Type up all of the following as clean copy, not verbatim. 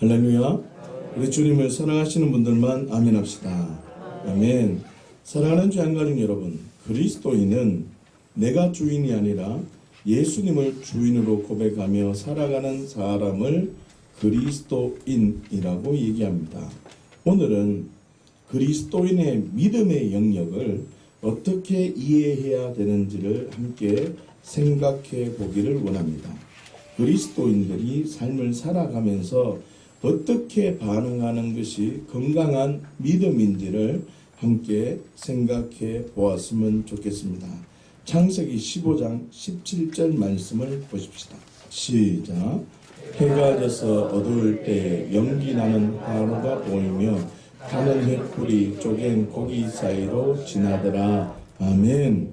할렐루야. 우리 주님을 사랑하시는 분들만 아멘 합시다. 아멘. 사랑하는 주양가족 여러분, 그리스도인은 내가 주인이 아니라 예수님을 주인으로 고백하며 살아가는 사람을 그리스도인이라고 얘기합니다. 오늘은 그리스도인의 믿음의 영역을 어떻게 이해해야 되는지를 함께 생각해 보기를 원합니다. 그리스도인들이 삶을 살아가면서 어떻게 반응하는 것이 건강한 믿음인지를 함께 생각해 보았으면 좋겠습니다. 창세기 15장 17절 말씀을 보십시다. 시작. 해가 져서 어두울 때 연기 나는 화로가 보이며 타는 횃불이 쪼갠 고기 사이로 지나더라. 아멘.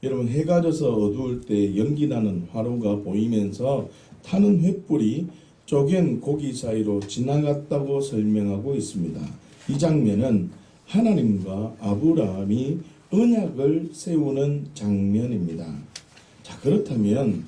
여러분, 해가 져서 어두울 때 연기 나는 화로가 보이면서 타는 횃불이 쪼갠 고기 사이로 지나갔다고 설명하고 있습니다. 이 장면은 하나님과 아브라함이 언약을 세우는 장면입니다. 자, 그렇다면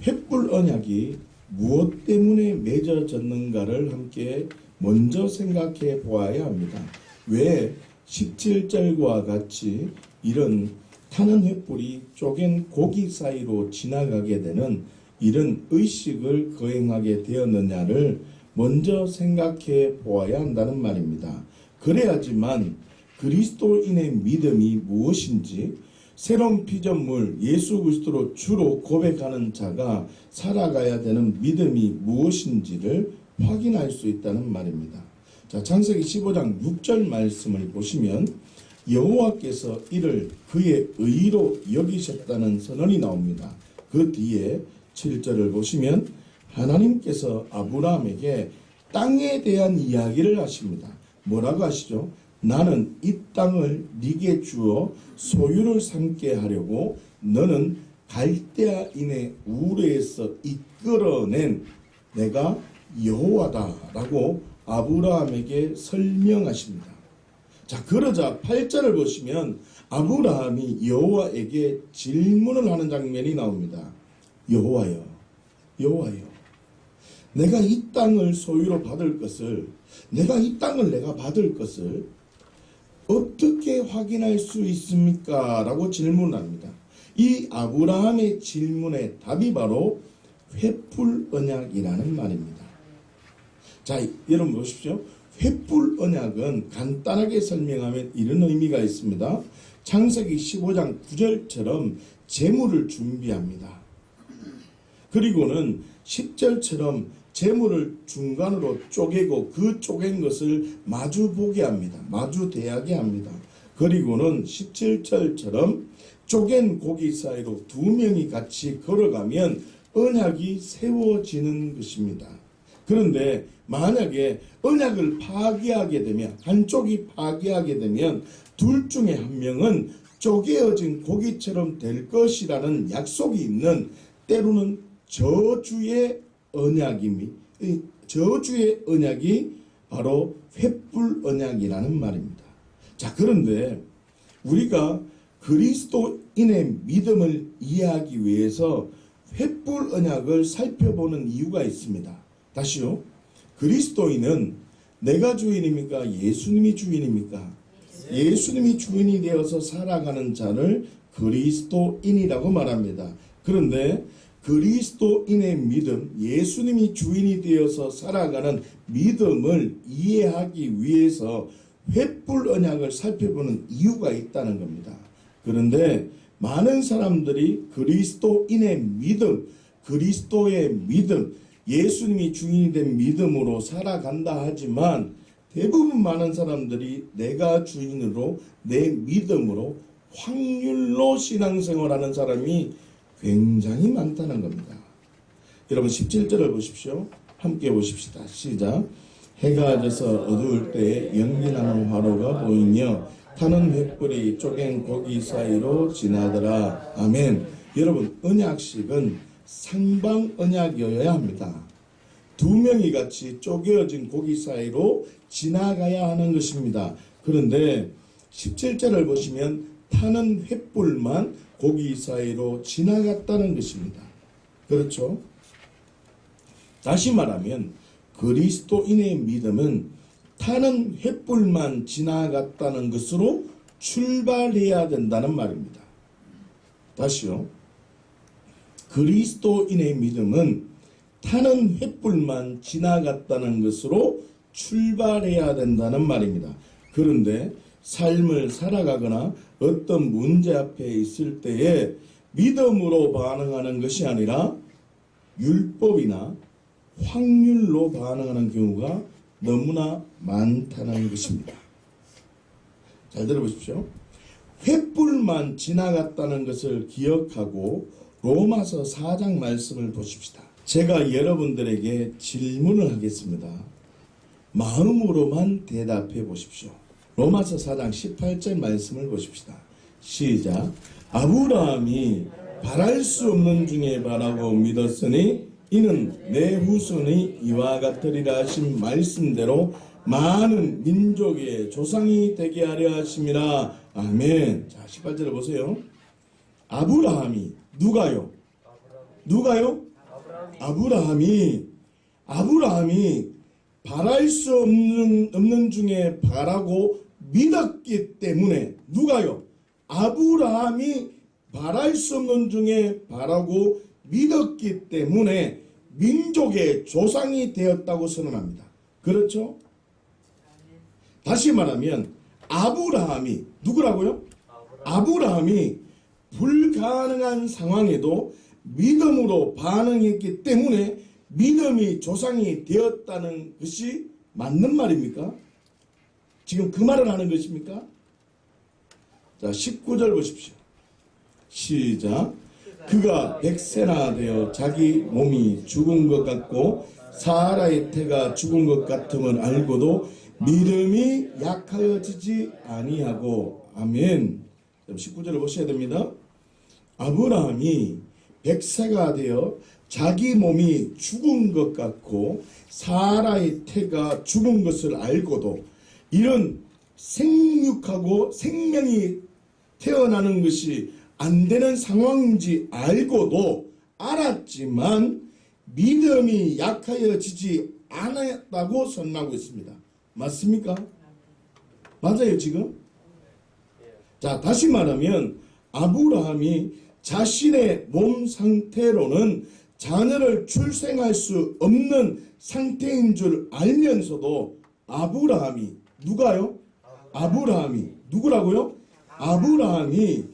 횃불 언약이 무엇 때문에 맺어졌는가를 함께 먼저 생각해 보아야 합니다. 왜 17절과 같이 이런 타는 횃불이 쪼갠 고기 사이로 지나가게 되는 이런 의식을 거행하게 되었느냐를 먼저 생각해 보아야 한다는 말입니다. 그래야지만 그리스도인의 믿음이 무엇인지, 새로운 피조물 예수 그리스도로 주로 고백하는 자가 살아가야 되는 믿음이 무엇인지를 확인할 수 있다는 말입니다. 자, 창세기 15장 6절 말씀을 보시면 여호와께서 이를 그의 의로 여기셨다는 선언이 나옵니다. 그 뒤에 7절을 보시면 하나님께서 아브라함에게 땅에 대한 이야기를 하십니다. 뭐라고 하시죠? 나는 이 땅을 네게 주어 소유를 삼게 하려고 너는 갈대아인의 우르에서 이끌어낸 내가 여호와다라고 아브라함에게 설명하십니다. 자, 그러자 8절을 보시면 아브라함이 여호와에게 질문을 하는 장면이 나옵니다. 여호와여, 여호와여, 내가 이 땅을 소유로 받을 것을, 내가 받을 것을 어떻게 확인할 수 있습니까? 라고 질문합니다. 이 아브라함의 질문의 답이 바로 횃불 언약이라는 말입니다. 자, 여러분 보십시오. 횃불 언약은 간단하게 설명하면 이런 의미가 있습니다. 창세기 15장 9절처럼 제물을 준비합니다. 그리고는 10절처럼 제물을 중간으로 쪼개고 그 쪼갠 것을 마주 보게 합니다. 마주 대하게 합니다. 그리고는 17절처럼 쪼갠 고기 사이로 두 명이 같이 걸어가면 언약이 세워지는 것입니다. 그런데 만약에 언약을 파괴하게 되면, 한쪽이 파괴하게 되면 둘 중에 한 명은 쪼개어진 고기처럼 될 것이라는 약속이 있는, 때로는 저주의 언약이 바로 횃불 언약이라는 말입니다. 자, 그런데 우리가 그리스도인의 믿음을 이해하기 위해서 횃불 언약을 살펴보는 이유가 있습니다. 다시요. 그리스도인은 내가 주인입니까? 예수님이 주인입니까? 예수님이 주인이 되어서 살아가는 자를 그리스도인이라고 말합니다. 그런데 그리스도인의 믿음, 예수님이 주인이 되어서 살아가는 믿음을 이해하기 위해서 횃불 언약을 살펴보는 이유가 있다는 겁니다. 그런데 많은 사람들이 그리스도인의 믿음, 그리스도의 믿음, 예수님이 주인이 된 믿음으로 살아간다 하지만 대부분 많은 사람들이 내가 주인으로, 내 믿음으로 확률로 신앙생활하는 사람이 굉장히 많다는 겁니다. 여러분 17절을 보십시오. 함께 보십시다. 시작. 해가 져서 어두울 때에 연기나는 화로가 보이며 타는 횃불이 쪼갠 고기 사이로 지나더라. 아멘. 여러분, 언약식은 상방 언약이어야 합니다. 두 명이 같이 쪼개어진 고기 사이로 지나가야 하는 것입니다. 그런데 17절을 보시면 타는 횃불만 고기 사이로 지나갔다는 것입니다. 그렇죠? 다시 말하면 그리스도인의 믿음은 타는 횃불만 지나갔다는 것으로 출발해야 된다는 말입니다. 다시요. 그리스도인의 믿음은 타는 횃불만 지나갔다는 것으로 출발해야 된다는 말입니다. 그런데 삶을 살아가거나 어떤 문제 앞에 있을 때에 믿음으로 반응하는 것이 아니라 율법이나 확률로 반응하는 경우가 너무나 많다는 것입니다. 잘 들어보십시오. 횃불만 지나갔다는 것을 기억하고 로마서 4장 말씀을 보십시다. 제가 여러분들에게 질문을 하겠습니다. 마음으로만 대답해 보십시오. 로마서 4장 18절 말씀을 보십시다. 시작. 아브라함이 바랄 수 없는 중에 바라고 믿었으니 이는 내 후손이 이와 같으리라 하신 말씀대로 많은 민족의 조상이 되게 하려 하심이라. 아멘. 자, 18절을 보세요. 아브라함이 누가요? 누가요? 아브라함이 바랄 수 없는 중에 바라고 믿었기 때문에 누가요? 아브라함이 바랄 수 없는 중에 바라고 믿었기 때문에 민족의 조상이 되었다고 선언합니다. 그렇죠? 다시 말하면 아브라함이 누구라고요? 아브라함이 불가능한 상황에도 믿음으로 반응했기 때문에 믿음이 조상이 되었다는 것이 맞는 말입니까? 지금 그 말을 하는 것입니까? 자, 19절 보십시오. 시작. 그가 100세나 되어 자기 몸이 죽은 것 같고 사라의 태가 죽은 것 같음을 알고도 믿음이 약하여지지 아니하고. 아멘. 19절을 보셔야 됩니다. 아브라함이 100세가 되어 자기 몸이 죽은 것 같고 사라의 태가 죽은 것을 알고도, 이런 생육하고 생명이 태어나는 것이 안 되는 상황인지 알고도 알았지만 믿음이 약하여지지 않았다고 선언하고 있습니다. 맞습니까? 맞아요, 지금? 자, 다시 말하면 아브라함이 자신의 몸 상태로는 자녀를 출생할 수 없는 상태인 줄 알면서도 아브라함이 누가요? 아브라함이 누구라고요? 아브라함이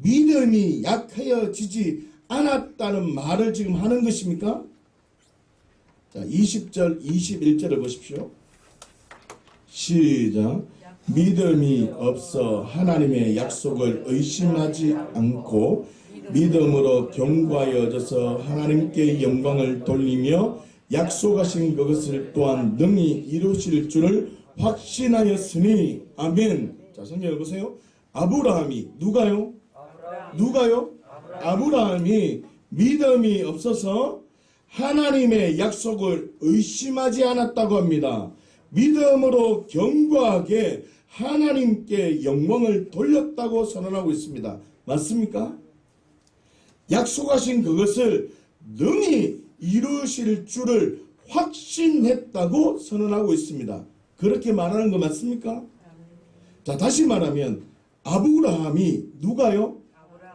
믿음이 약하여지지 않았다는 말을 지금 하는 것입니까? 자, 20절 21절을 보십시오. 시작. 믿음이 없어 하나님의 약속을 의심하지 않고 믿음으로 견고하여져서 하나님께 영광을 돌리며 약속하신 그것을 또한 능히 이루실 줄을 확신하였으니. 아멘. 자, 성경을 보세요. 아브라함이 누가요? 누가요? 아브라함이 믿음이 없어서 하나님의 약속을 의심하지 않았다고 합니다. 믿음으로 견고하게 하나님께 영광을 돌렸다고 선언하고 있습니다. 맞습니까? 약속하신 그것을 능히 이루실 줄을 확신했다고 선언하고 있습니다. 그렇게 말하는 거 맞습니까? 자, 다시 말하면 아브라함이 누가요?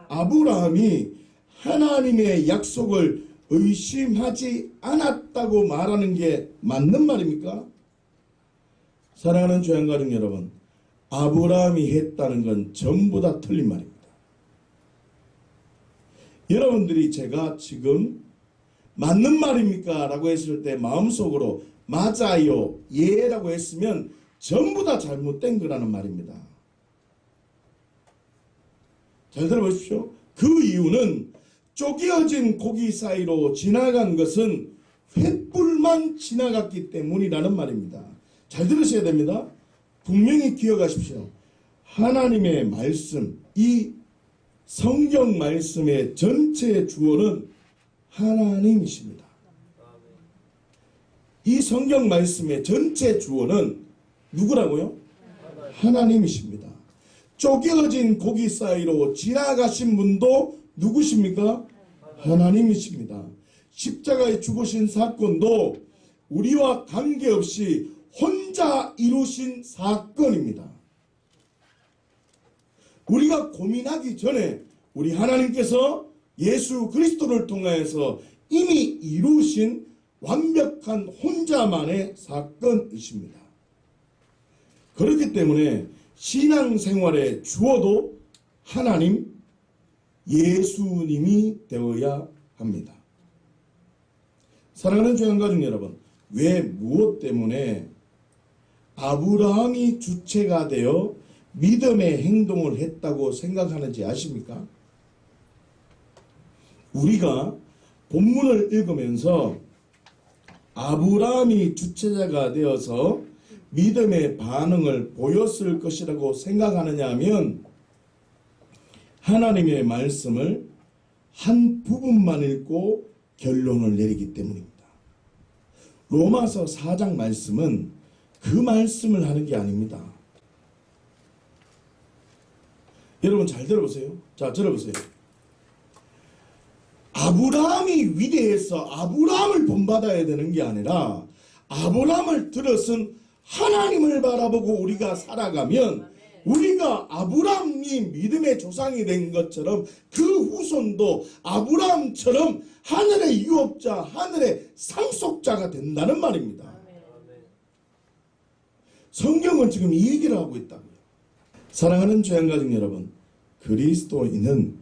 아브라함이 하나님의 약속을 의심하지 않았다고 말하는 게 맞는 말입니까? 사랑하는 조양가족 여러분, 아브라함이 했다는 건 전부 다 틀린 말입니다. 여러분들이 제가 지금 맞는 말입니까? 라고 했을 때 마음속으로 맞아요, 예 라고 했으면 전부 다 잘못된 거라는 말입니다. 잘 들어보십시오. 그 이유는 쪼개어진 고기 사이로 지나간 것은 횃불만 지나갔기 때문이라는 말입니다. 잘 들으셔야 됩니다. 분명히 기억하십시오. 하나님의 말씀, 이 성경 말씀의 전체 주어는 하나님이십니다. 이 성경 말씀의 전체 주어는 누구라고요? 하나님이십니다. 쪼개어진 고기 사이로 지나가신 분도 누구십니까? 하나님이십니다. 십자가에 죽으신 사건도 우리와 관계없이 혼자 이루신 사건입니다. 우리가 고민하기 전에 우리 하나님께서 예수 그리스도를 통하여서 이미 이루신 완벽한 혼자만의 사건이십니다. 그렇기 때문에 신앙생활의 주어도 하나님, 예수님이 되어야 합니다. 사랑하는 주양가족 여러분, 왜 무엇 때문에 아브라함이 주체가 되어 믿음의 행동을 했다고 생각하는지 아십니까? 우리가 본문을 읽으면서 아브라함이 주체자가 되어서 믿음의 반응을 보였을 것이라고 생각하느냐 하면 하나님의 말씀을 한 부분만 읽고 결론을 내리기 때문입니다. 로마서 4장 말씀은 그 말씀을 하는 게 아닙니다. 여러분 잘 들어보세요. 자, 들어보세요. 아브라함이 위대해서 아브라함을 본받아야 되는 게 아니라 아브라함을 들어선 하나님을 바라보고 우리가 살아가면 우리가 아브라함이 믿음의 조상이 된 것처럼 그 후손도 아브라함처럼 하늘의 유업자, 하늘의 상속자가 된다는 말입니다. 성경은 지금 이 얘기를 하고 있다고요. 사랑하는 주양가족 여러분, 그리스도인은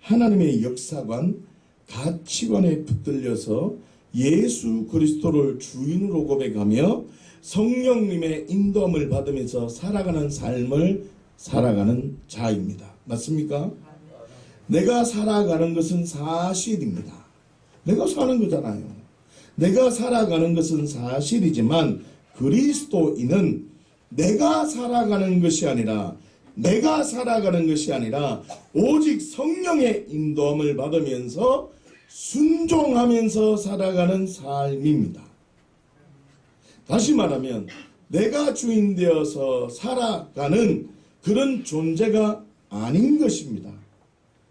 하나님의 역사관, 가치관에 붙들려서 예수 그리스도를 주인으로 고백하며 성령님의 인도함을 받으면서 살아가는 삶을 살아가는 자입니다. 맞습니까? 내가 살아가는 것은 사실입니다. 내가 사는 거잖아요. 내가 살아가는 것은 사실이지만 그리스도인은 내가 살아가는 것이 아니라 오직 성령의 인도함을 받으면서 순종하면서 살아가는 삶입니다. 다시 말하면 내가 주인 되어서 살아가는 그런 존재가 아닌 것입니다.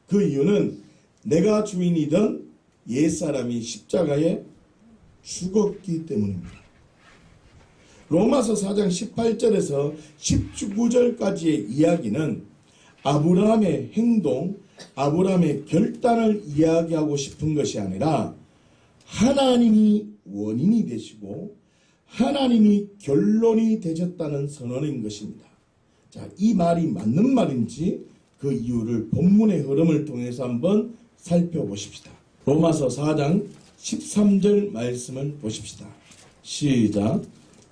그 이유는 내가 주인이던 옛사람이 십자가에 죽었기 때문입니다. 로마서 4장 18절에서 19절까지의 이야기는 아브라함의 행동, 아브라함의 결단을 이야기하고 싶은 것이 아니라 하나님이 원인이 되시고 하나님이 결론이 되셨다는 선언인 것입니다. 자, 이 말이 맞는 말인지 그 이유를 본문의 흐름을 통해서 한번 살펴보십시다. 로마서 4장 13절 말씀을 보십시다. 시작.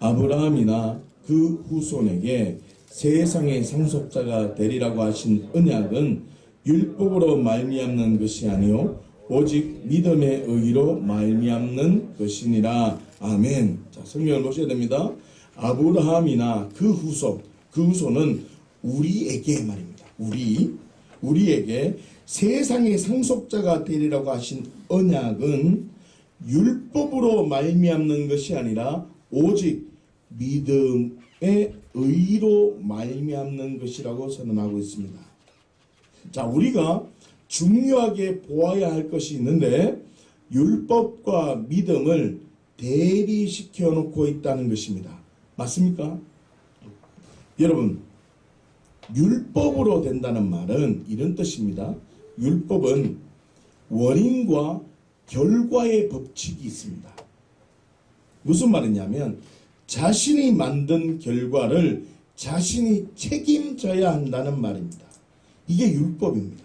아브라함이나 그 후손에게 세상의 상속자가 되리라고 하신 언약은 율법으로 말미암는 것이 아니요 오직 믿음의 의로 말미암는 것이니라. 아멘. 자, 성경을 보셔야 됩니다. 아브라함이나 그 후손은 우리에게 말입니다. 우리에게 세상의 상속자가 되리라고 하신 언약은 율법으로 말미암는 것이 아니라 오직 믿음의 의로 말미암는 것이라고 선언하고 있습니다. 자, 우리가 중요하게 보아야 할 것이 있는데 율법과 믿음을 대리시켜 놓고 있다는 것입니다. 맞습니까? 여러분, 율법으로 된다는 말은 이런 뜻입니다. 율법은 원인과 결과의 법칙이 있습니다. 무슨 말이냐면 자신이 만든 결과를 자신이 책임져야 한다는 말입니다. 이게 율법입니다.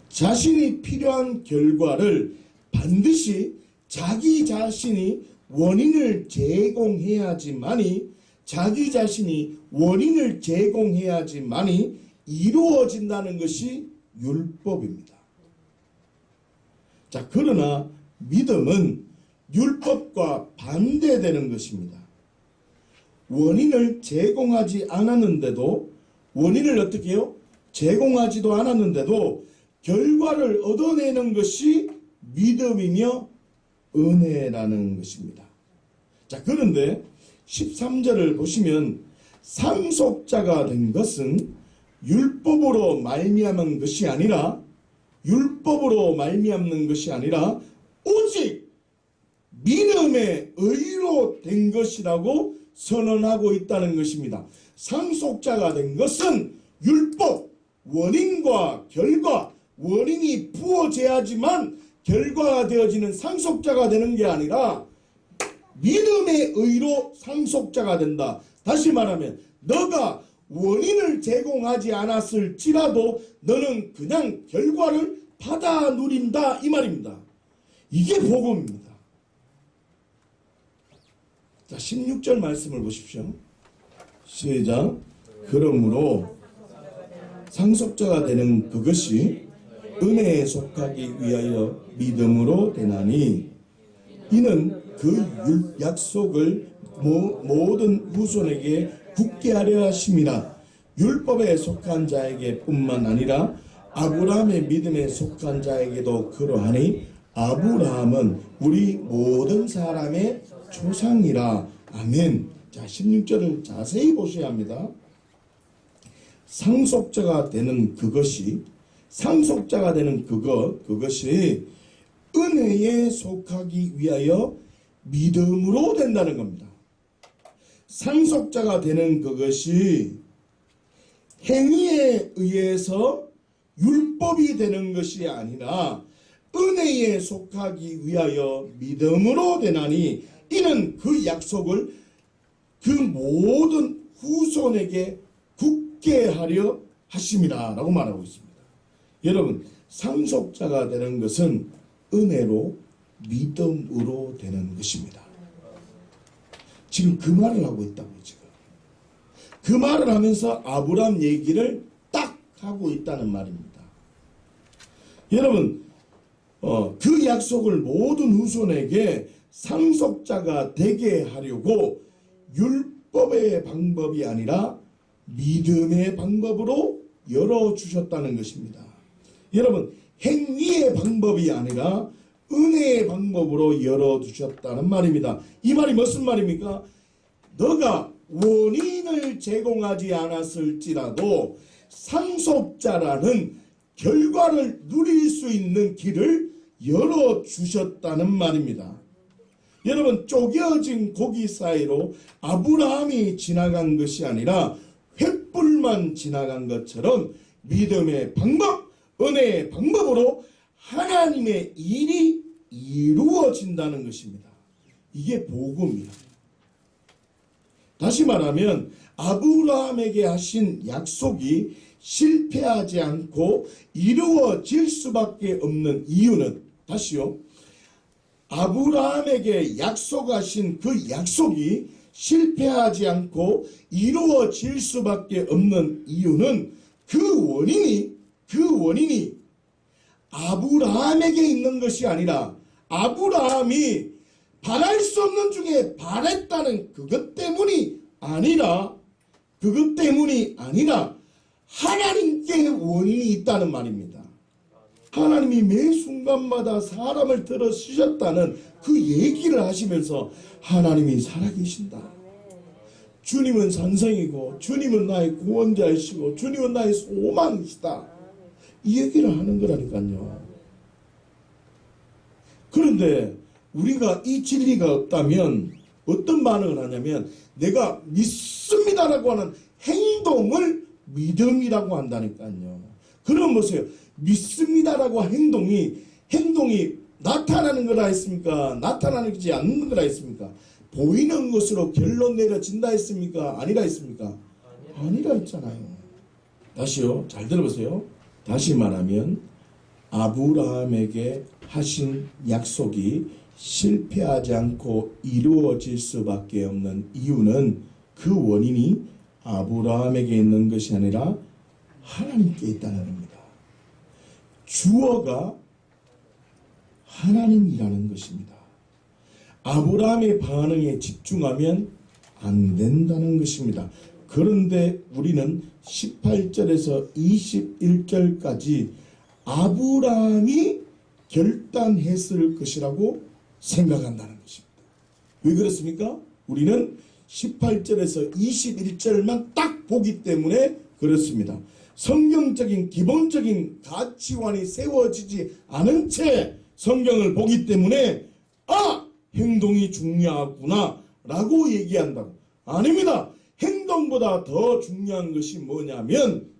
자신이 필요한 결과를 반드시 자기 자신이 원인을 제공해야지만이 이루어진다는 것이 율법입니다. 자, 그러나 믿음은 율법과 반대되는 것입니다. 원인을 제공하지 않았는데도 원인을 어떻게 해요? 제공하지도 않았는데도 결과를 얻어내는 것이 믿음이며 은혜라는 것입니다. 자, 그런데 13절을 보시면 상속자가 된 것은 율법으로 말미암는 것이 아니라 오직 믿음의 믿음의 의로 된 것이라고 선언하고 있다는 것입니다. 상속자가 된 것은 율법, 원인과 결과, 원인이 부어져야지만 결과가 되어지는 상속자가 되는 게 아니라 믿음의 의로 상속자가 된다. 다시 말하면 너가 원인을 제공하지 않았을지라도 너는 그냥 결과를 받아 누린다 이 말입니다. 이게 복음입니다. 자, 16절 말씀을 보십시오. 시작. 그러므로 상속자가 되는 그것이 은혜에 속하기 위하여 믿음으로 되나니 이는 그 약속을 모든 후손에게 굳게 하려 하심이라. 율법에 속한 자에게 뿐만 아니라 아브라함의 믿음에 속한 자에게도 그러하니 아브라함은 우리 모든 사람의 조상이라. 아멘. 자, 16절을 자세히 보셔야 합니다. 상속자가 되는 그것이 그것이 은혜에 속하기 위하여 믿음으로 된다는 겁니다. 상속자가 되는 그것이 행위에 의해서 율법이 되는 것이 아니라 은혜에 속하기 위하여 믿음으로 되나니 이는 그 약속을 그 모든 후손에게 굳게 하려 하심이라 라고 말하고 있습니다. 여러분, 상속자가 되는 것은 은혜로 믿음으로 되는 것입니다. 지금 그 말을 하고 있다고요. 지금 그 말을 하면서 아브라함 얘기를 딱 하고 있다는 말입니다. 여러분, 그 약속을 모든 후손에게 상속자가 되게 하려고 율법의 방법이 아니라 믿음의 방법으로 열어주셨다는 것입니다. 여러분, 행위의 방법이 아니라 은혜의 방법으로 열어두셨다는 말입니다. 이 말이 무슨 말입니까? 너가 원인을 제공하지 않았을지라도 상속자라는 결과를 누릴 수 있는 길을 열어주셨다는 말입니다. 여러분, 쪼개어진 고기 사이로 아브라함이 지나간 것이 아니라 횃불만 지나간 것처럼 믿음의 방법, 은혜의 방법으로 하나님의 일이 이루어진다는 것입니다. 이게 복음이에요. 다시 말하면 아브라함에게 하신 약속이 실패하지 않고 이루어질 수밖에 없는 이유는, 다시요, 아브라함에게 약속하신 그 약속이 실패하지 않고 이루어질 수밖에 없는 이유는 그 원인이 아브라함에게 있는 것이 아니라 아브라함이 바랄 수 없는 중에 바랬다는 그것 때문이 아니라 하나님께 원인이 있다는 말입니다. 하나님이 매 순간마다 사람을 들어 쓰셨다는 그 얘기를 하시면서 하나님이 살아계신다. 주님은 산성이고 주님은 나의 구원자이시고 주님은 나의 소망이시다. 이 얘기를 하는 거라니까요. 그런데 우리가 이 진리가 없다면 어떤 반응을 하냐면 내가 믿습니다라고 하는 행동을 믿음이라고 한다니까요. 그럼 보세요. 믿습니다라고 행동이 나타나는 거라 했습니까? 나타나지 않는 거라 했습니까? 보이는 것으로 결론 내려진다 했습니까? 아니라 했습니까? 아니라 했잖아요. 다시요. 잘 들어보세요. 다시 말하면 아브라함에게 하신 약속이 실패하지 않고 이루어질 수밖에 없는 이유는 그 원인이 아브라함에게 있는 것이 아니라 하나님께 있다는 겁니다. 주어가 하나님이라는 것입니다. 아브라함의 반응에 집중하면 안 된다는 것입니다. 그런데 우리는 18절에서 21절까지 아브라함이 결단했을 것이라고 생각한다는 것입니다. 왜 그렇습니까? 우리는 18절에서 21절만 딱 보기 때문에 그렇습니다. 성경적인 기본적인 가치관이 세워지지 않은 채 성경을 보기 때문에 행동이 중요하구나 라고 얘기한다고. 아닙니다. 행동보다 더 중요한 것이 뭐냐면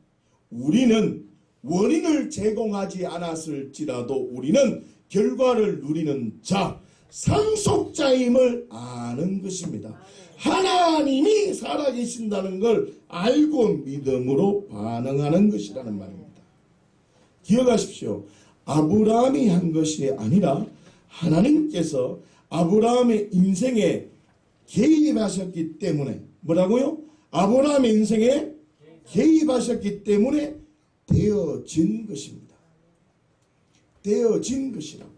우리는 원인을 제공하지 않았을지라도 우리는 결과를 누리는 자, 상속자임을 아는 것입니다. 하나님이 살아계신다는 걸 알고 믿음으로 반응하는 것이라는 말입니다. 기억하십시오. 아브라함이 한 것이 아니라 하나님께서 아브라함의 인생에 개입하셨기 때문에, 뭐라고요? 아브라함의 인생에 개입하셨기 때문에 되어진 것입니다. 되어진 것이라고.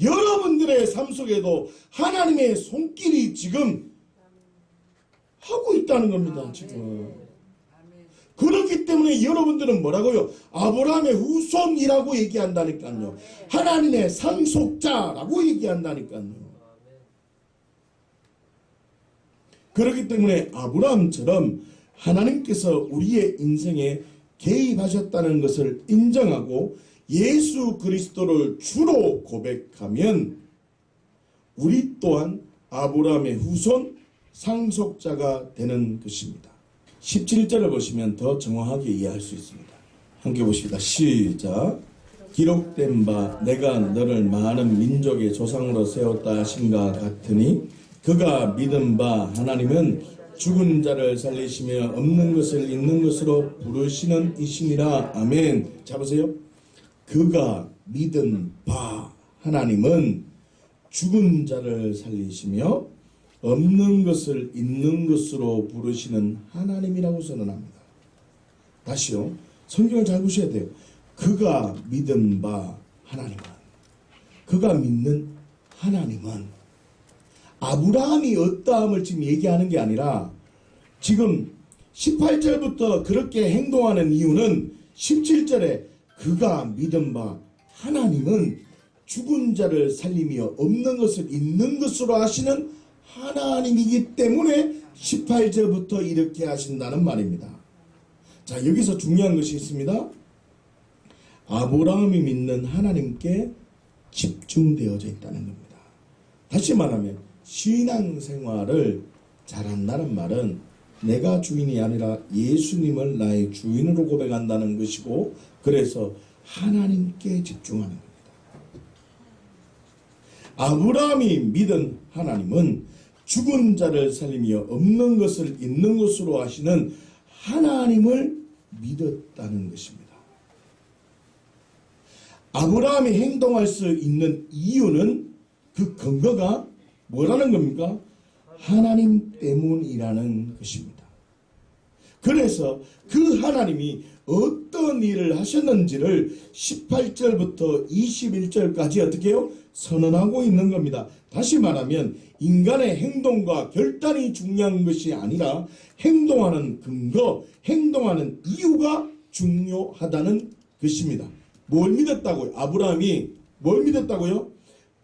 여러분들의 삶 속에도 하나님의 손길이 지금 하고 있다는 겁니다. 지금. 그렇기 때문에 여러분들은 뭐라고요? 아브라함의 후손이라고 얘기한다니까요. 하나님의 상속자라고 얘기한다니까요. 그렇기 때문에 아브라함처럼 하나님께서 우리의 인생에 개입하셨다는 것을 인정하고 예수 그리스도를 주로 고백하면 우리 또한 아브라함의 후손 상속자가 되는 것입니다. 17절을 보시면 더 정확하게 이해할 수 있습니다. 함께 보십니다. 시작. 기록된 바 내가 너를 많은 민족의 조상으로 세웠다 하신가 같으니 그가 믿은 바 하나님은 죽은 자를 살리시며 없는 것을 있는 것으로 부르시는 이시니라. 아멘. 자 보세요. 그가 믿은 바 하나님은 죽은 자를 살리시며 없는 것을 있는 것으로 부르시는 하나님이라고 선언합니다. 다시요. 성경을 잘 보셔야 돼요. 그가 믿은 바 하나님은, 그가 믿는 하나님은, 아브라함이 어떠함을 지금 얘기하는 게 아니라 지금 18절부터 그렇게 행동하는 이유는 17절에 그가 믿은 바 하나님은 죽은 자를 살리며 없는 것을 있는 것으로 하시는 하나님이기 때문에 18절부터 이렇게 하신다는 말입니다. 자, 여기서 중요한 것이 있습니다. 아브라함이 믿는 하나님께 집중되어져 있다는 겁니다. 다시 말하면 신앙생활을 잘한다는 말은 내가 주인이 아니라 예수님을 나의 주인으로 고백한다는 것이고, 그래서 하나님께 집중하는 겁니다. 아브라함이 믿은 하나님은 죽은 자를 살리며 없는 것을 있는 것으로 하시는 하나님을 믿었다는 것입니다. 아브라함이 행동할 수 있는 이유는 그 근거가 뭐라는 겁니까? 하나님 때문이라는 것입니다. 그래서 그 하나님이 어떤 일을 하셨는지를 18절부터 21절까지 어떻게 해요? 선언하고 있는 겁니다. 다시 말하면 인간의 행동과 결단이 중요한 것이 아니라 행동하는 근거, 행동하는 이유가 중요하다는 것입니다. 뭘 믿었다고요? 아브라함이 뭘 믿었다고요?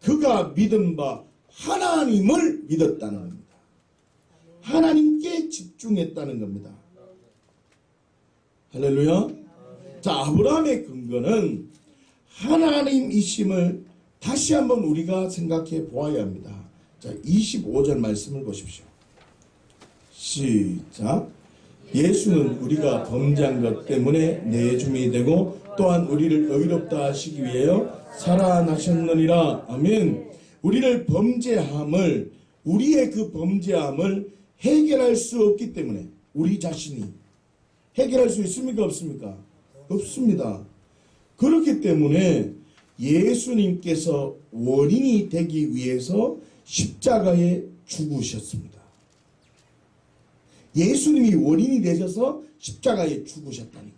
그가 믿은 바 하나님을 믿었다는 겁니다. 하나님께 집중했다는 겁니다. 할렐루야. 자, 아브라함의 근거는 하나님이심을 다시 한번 우리가 생각해 보아야 합니다. 자, 25절 말씀을 보십시오. 시작. 예수는 우리가 범죄한 것 때문에 내줌이 되고 또한 우리를 의롭다 하시기 위하여 살아나셨느니라. 아멘. 우리를 범죄함을, 우리의 그 범죄함을 해결할 수 없기 때문에, 우리 자신이 해결할 수 있습니까? 없습니까? 없습니다. 그렇기 때문에 예수님께서 원인이 되기 위해서 십자가에 죽으셨습니다. 예수님이 원인이 되셔서 십자가에 죽으셨다니까.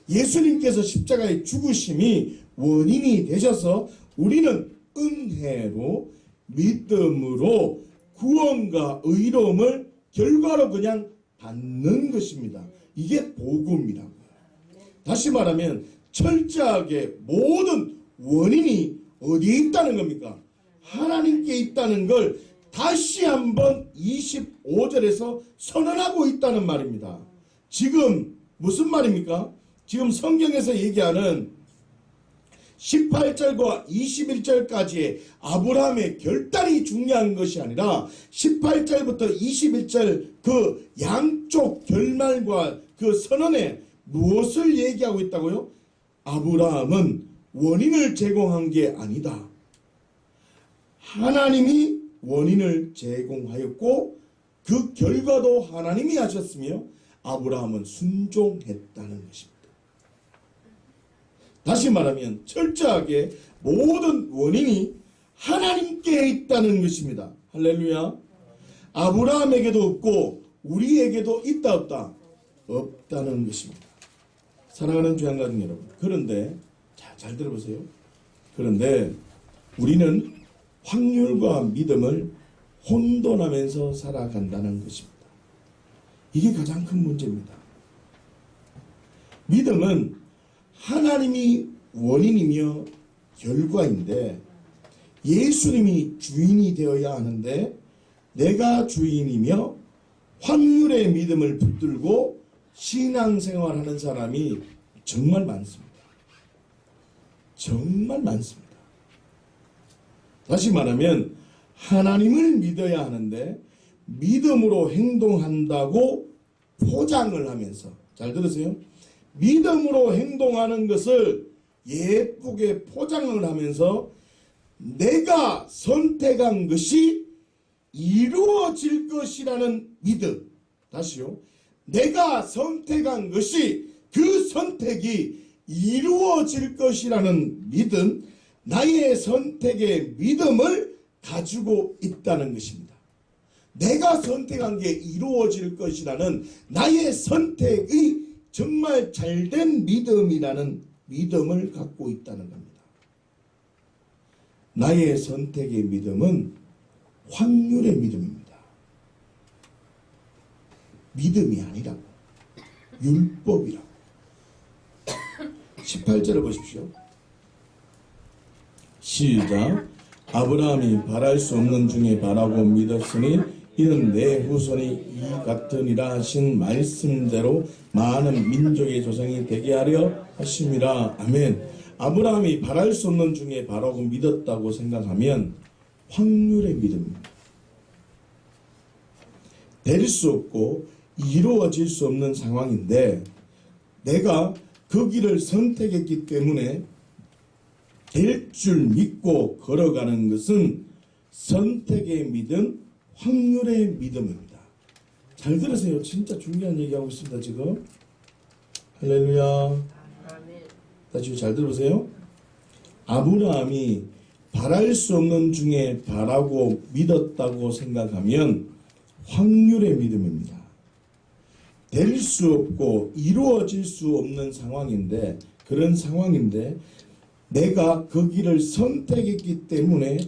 예수님께서 십자가에 죽으심이 원인이 되셔서 우리는 은혜로 믿음으로 구원과 의로움을 결과로 그냥 받는 것입니다. 이게 복음이라고요. 다시 말하면 철저하게 모든 원인이 어디에 있다는 겁니까? 하나님께 있다는 걸 다시 한번 25절에서 선언하고 있다는 말입니다. 지금 무슨 말입니까? 지금 성경에서 얘기하는 18절과 21절까지의 아브라함의 결단이 중요한 것이 아니라 18절부터 21절 그 양쪽 결말과 그 선언에 무엇을 얘기하고 있다고요? 아브라함은 원인을 제공한 게 아니다. 하나님이 원인을 제공하였고 그 결과도 하나님이 하셨으며 아브라함은 순종했다는 것입니다. 다시 말하면 철저하게 모든 원인이 하나님께 있다는 것입니다. 할렐루야. 아브라함에게도 없고 우리에게도 있다 없다? 없다는 것입니다. 사랑하는 주양가족 여러분, 그런데 잘 들어보세요. 그런데 우리는 확률과 믿음을 혼돈하면서 살아간다는 것입니다. 이게 가장 큰 문제입니다. 믿음은 하나님이 원인이며 결과인데 예수님이 주인이 되어야 하는데 내가 주인이며 확률의 믿음을 붙들고 신앙생활하는 사람이 정말 많습니다. 정말 많습니다. 다시 말하면 하나님을 믿어야 하는데 믿음으로 행동한다고 포장을 하면서, 잘 들으세요? 믿음으로 행동하는 것을 예쁘게 포장을 하면서 내가 선택한 것이 이루어질 것이라는 믿음. 다시요. 내가 선택한 것이 그 선택이 이루어질 것이라는 믿음, 나의 선택의 믿음을 가지고 있다는 것입니다. 내가 선택한 게 이루어질 것이라는 나의 선택이 정말 잘된 믿음이라는 믿음을 갖고 있다는 겁니다. 나의 선택의 믿음은 확률의 믿음입니다. 믿음이 아니라고. 율법이라고. 18절을 보십시오. 시작. 아브라함이 바랄 수 없는 중에 바라고 믿었으니 이는 내 후손이 이 같으니라 하신 말씀대로 많은 민족의 조상이 되게 하려 하심이라. 아멘. 아브라함이 바랄 수 없는 중에 바라고 믿었다고 생각하면 확률의 믿음입니다. 될 수 없고 이루어질 수 없는 상황인데 내가 그 길을 선택했기 때문에 될 줄 믿고 걸어가는 것은 선택의 믿음, 확률의 믿음입니다. 잘 들으세요. 진짜 중요한 얘기하고 있습니다. 지금. 할렐루야. 다시 잘 들어보세요. 아브라함이 바랄 수 없는 중에 바라고 믿었다고 생각하면 확률의 믿음입니다. 될 수 없고 이루어질 수 없는 상황인데, 그런 상황인데 내가 그 길을 선택했기 때문에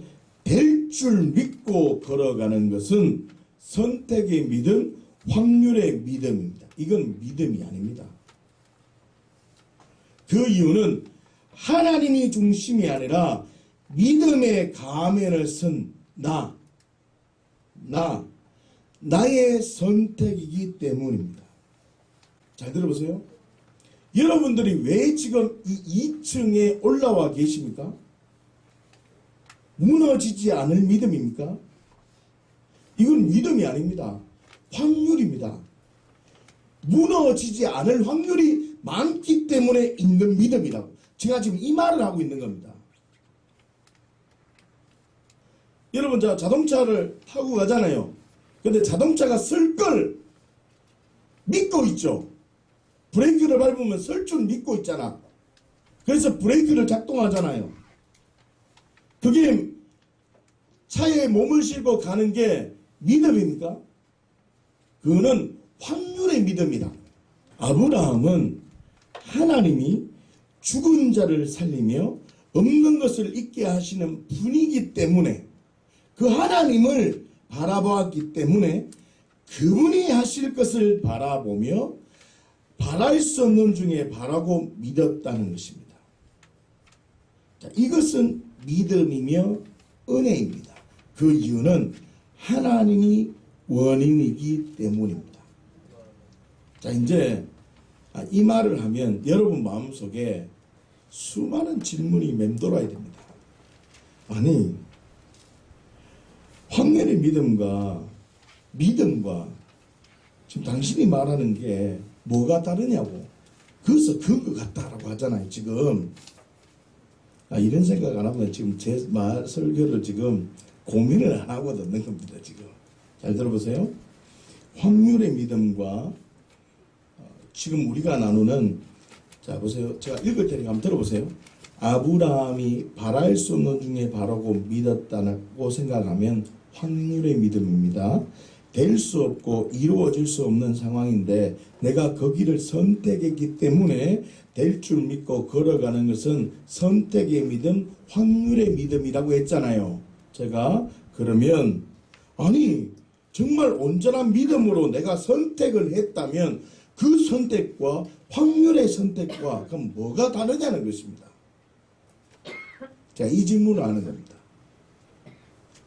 될 줄 믿고 걸어가는 것은 선택의 믿음, 확률의 믿음입니다. 이건 믿음이 아닙니다. 그 이유는 하나님이 중심이 아니라 믿음의 가면을 쓴 나의 선택이기 때문입니다. 잘 들어보세요. 여러분들이 왜 지금 이 2층에 올라와 계십니까? 무너지지 않을 믿음입니까? 이건 믿음이 아닙니다. 확률입니다. 무너지지 않을 확률이 많기 때문에 있는 믿음이라고. 제가 지금 이 말을 하고 있는 겁니다. 여러분, 자동차를 타고 가잖아요. 근데 자동차가 쓸 걸 믿고 있죠. 브레이크를 밟으면 쓸 줄 믿고 있잖아. 그래서 브레이크를 작동하잖아요. 그게 차에 몸을 싣고 가는 게 믿음입니까? 그거는 확률의 믿음이다. 아브라함은 하나님이 죽은 자를 살리며 없는 것을 있게 하시는 분이기 때문에, 그 하나님을 바라보았기 때문에 그분이 하실 것을 바라보며 바랄 수 없는 중에 바라고 믿었다는 것입니다. 자, 이것은 믿음이며 은혜입니다. 그 이유는 하나님이 원인이기 때문입니다. 자, 이제 이 말을 하면 여러분 마음속에 수많은 질문이 맴돌아야 됩니다. 아니, 확률의 믿음과 지금 당신이 말하는 게 뭐가 다르냐고. 그래서 그거 같다라고 하잖아요, 지금. 이런 생각 안 하면 지금 제 설교를 지금 고민을 안 하고 듣는 겁니다, 지금. 잘 들어보세요. 확률의 믿음과 지금 우리가 나누는, 자, 보세요. 제가 읽을 테니까 한번 들어보세요. 아브라함이 바랄 수 없는 중에 바라고 믿었다고 생각하면 확률의 믿음입니다. 될 수 없고 이루어질 수 없는 상황인데 내가 거기를 선택했기 때문에 될 줄 믿고 걸어가는 것은 선택의 믿음, 확률의 믿음이라고 했잖아요. 제가 그러면 아니 정말 온전한 믿음으로 내가 선택을 했다면 그 선택과 확률의 선택과 그럼 뭐가 다르냐는 것입니다. 자, 이 질문을 하는 겁니다.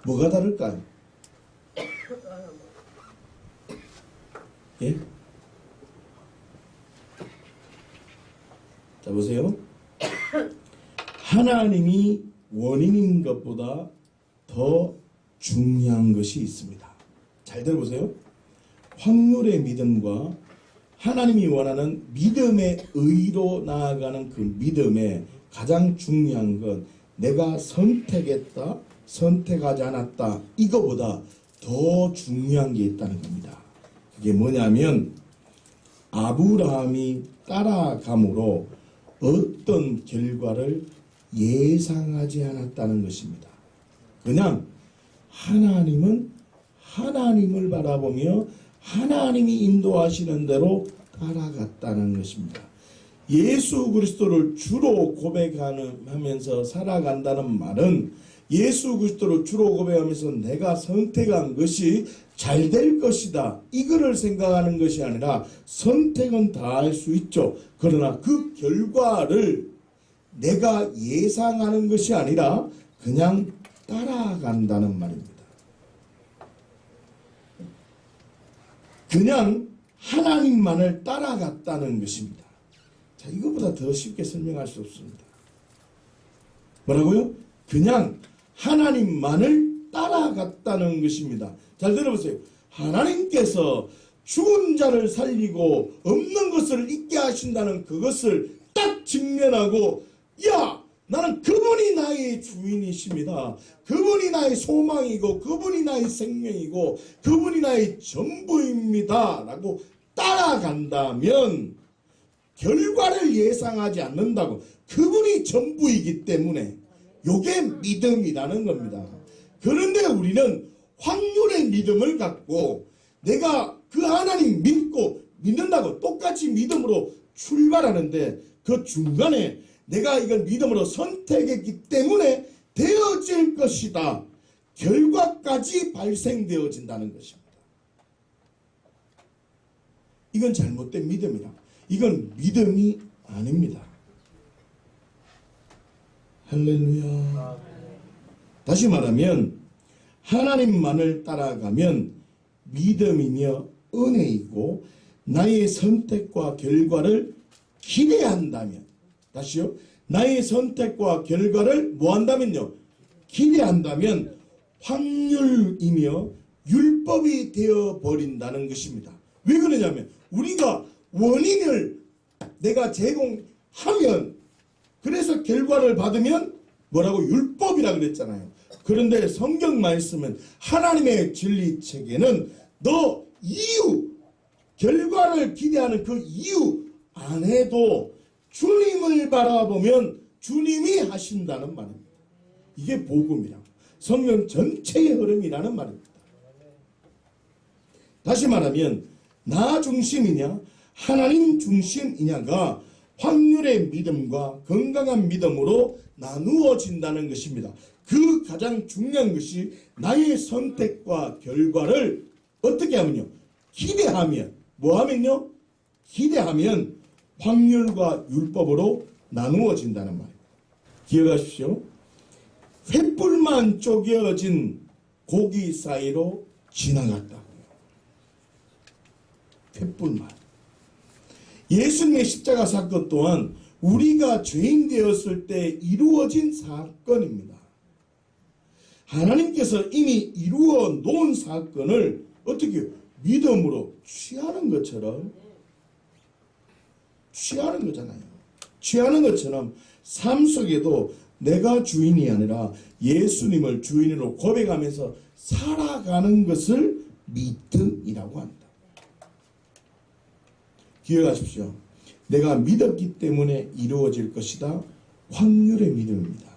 뭐가 다를까요? 예? 자, 보세요. 하나님이 원인인 것보다 더 중요한 것이 있습니다. 잘 들어보세요. 확률의 믿음과 하나님이 원하는 믿음의 의로 나아가는 그 믿음의 가장 중요한 건 내가 선택했다, 선택하지 않았다, 이거보다 더 중요한 게 있다는 겁니다. 그게 뭐냐면 아브라함이 따라감으로 어떤 결과를 예상하지 않았다는 것입니다. 그냥 하나님은 하나님을 바라보며 하나님이 인도하시는 대로 따라갔다는 것입니다. 예수 그리스도를 주로 고백하면서 살아간다는 말은 예수 그리스도를 주로 고백하면서 내가 선택한 것이 잘 될 것이다, 이거를 생각하는 것이 아니라 선택은 다 할 수 있죠. 그러나 그 결과를 내가 예상하는 것이 아니라 그냥 따라간다는 말입니다. 그냥 하나님만을 따라갔다는 것입니다. 자, 이거보다 더 쉽게 설명할 수 없습니다. 뭐라고요? 그냥 하나님만을 따라갔다는 것입니다. 잘 들어보세요. 하나님께서 죽은 자를 살리고 없는 것을 있게 하신다는 그것을 딱 직면하고, 야, 나는 그분이 나의 주인이십니다. 그분이 나의 소망이고 그분이 나의 생명이고 그분이 나의 전부입니다 라고 따라간다면 결과를 예상하지 않는다고. 그분이 전부이기 때문에 요게 믿음이라는 겁니다. 그런데 우리는 확률의 믿음을 갖고 내가 그 하나님 믿고 믿는다고 똑같이 믿음으로 출발하는데 그 중간에 내가 이걸 믿음으로 선택했기 때문에 되어질 것이다, 결과까지 발생되어진다는 것입니다. 이건 잘못된 믿음이라. 이건 믿음이 아닙니다. 할렐루야. 다시 말하면 하나님만을 따라가면 믿음이며 은혜이고 나의 선택과 결과를 기대한다면, 다시요, 나의 선택과 결과를 뭐 한다면요? 기대한다면 확률이며 율법이 되어버린다는 것입니다. 왜 그러냐면 우리가 원인을 내가 제공하면 그래서 결과를 받으면 뭐라고? 율법이라 그랬잖아요. 그런데 성경 말씀은 하나님의 진리 체계는 너 이유, 결과를 기대하는 그 이유 안 해도 주님을 바라보면 주님이 하신다는 말입니다. 이게 복음이라고. 성경 전체의 흐름이라는 말입니다. 다시 말하면 나 중심이냐 하나님 중심이냐가 확률의 믿음과 건강한 믿음으로 나누어진다는 것입니다. 그 가장 중요한 것이 나의 선택과 결과를 어떻게 하면요? 기대하면, 뭐 하면요? 기대하면 확률과 율법으로 나누어진다는 말입니다. 기억하십시오. 횃불만 쪼개어진 고기 사이로 지나갔다고요. 횃불만. 예수님의 십자가 사건 또한 우리가 죄인 되었을 때 이루어진 사건입니다. 하나님께서 이미 이루어 놓은 사건을 어떻게 믿음으로 취하는 것처럼 취하는 거잖아요. 취하는 것처럼 삶 속에도 내가 주인이 아니라 예수님을 주인으로 고백하면서 살아가는 것을 믿음이라고 한다. 기억하십시오. 내가 믿었기 때문에 이루어질 것이다. 확률의 믿음입니다.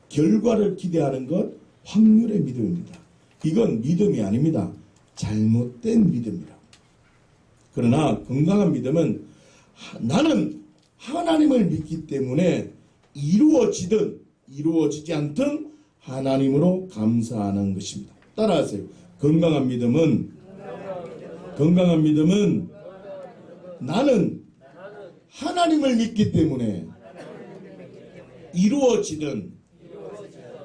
결과를 기대하는 것 확률의 믿음입니다. 이건 믿음이 아닙니다. 잘못된 믿음이라. 그러나 건강한 믿음은 나는 하나님을 믿기 때문에 이루어지든 이루어지지 않든 하나님으로 감사하는 것입니다. 따라하세요. 건강한 믿음은 나는 하나님을 믿기 때문에 이루어지든